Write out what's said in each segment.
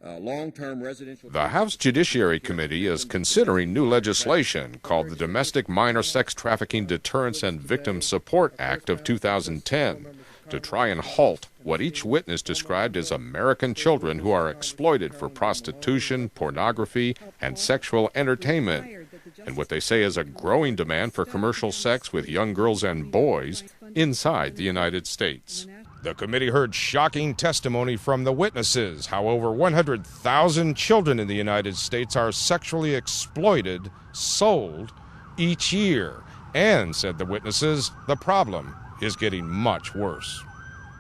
long-term residential... The House Judiciary Committee is considering new legislation called the Domestic Minor Sex Trafficking Deterrence and Victim Support Act of 2010 to try and halt what each witness described as American children who are exploited for prostitution, pornography, and sexual entertainment, and what they say is a growing demand for commercial sex with young girls and boys inside the United States. The committee heard shocking testimony from the witnesses, how over 100,000 children in the United States are sexually exploited, sold each year, and, said the witnesses, the problem is getting much worse.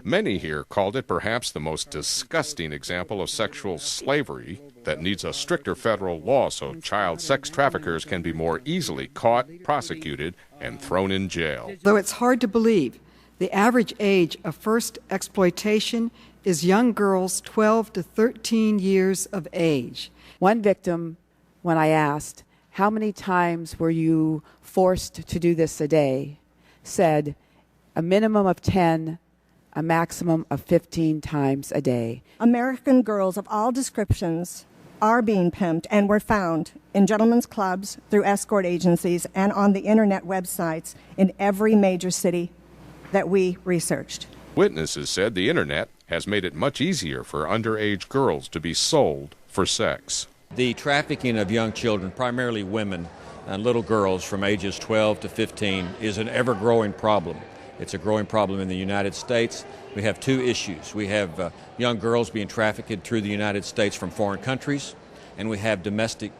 Many here called it perhaps the most disgusting example of sexual slavery that needs a stricter federal law so child sex traffickers can be more easily caught, prosecuted, and thrown in jail. Though it's hard to believe, the average age of first exploitation is young girls 12 to 13 years of age. One victim, when I asked, how many times were you forced to do this a day, said a minimum of 10, a maximum of 15 times a day. American girls of all descriptions are being pimped and were found in gentlemen's clubs, through escort agencies, and on the internet websites in every major city that we researched. Witnesses said the internet has made it much easier for underage girls to be sold for sex. The trafficking of young children, primarily women and little girls from ages 12 to 15, is an ever-growing problem. It's a growing problem in the United States. We have two issues. We have young girls being trafficked through the United States from foreign countries, and we have domestic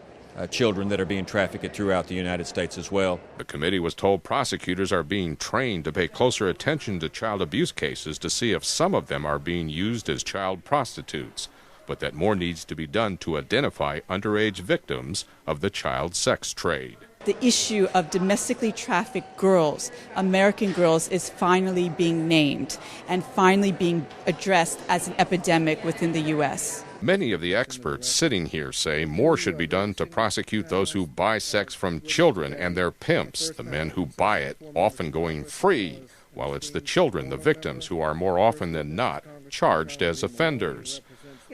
children that are being trafficked throughout the United States as well. The committee was told prosecutors are being trained to pay closer attention to child abuse cases to see if some of them are being used as child prostitutes, but that more needs to be done to identify underage victims of the child sex trade. The issue of domestically trafficked girls, American girls, is finally being named and finally being addressed as an epidemic within the U.S. Many of the experts sitting here say more should be done to prosecute those who buy sex from children and their pimps, the men who buy it often going free, while it's the children, the victims, who are more often than not charged as offenders.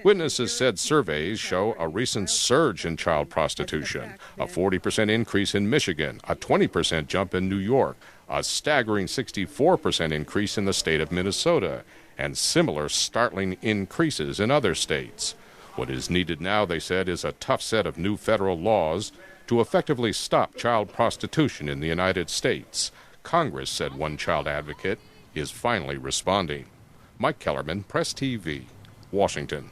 Witnesses said surveys show a recent surge in child prostitution, a 40% increase in Michigan, a 20% jump in New York, a staggering 64% increase in the state of Minnesota, and similar startling increases in other states. What is needed now, they said, is a tough set of new federal laws to effectively stop child prostitution in the United States. Congress, said one child advocate, is finally responding. Mike Kellerman, Press TV, Washington.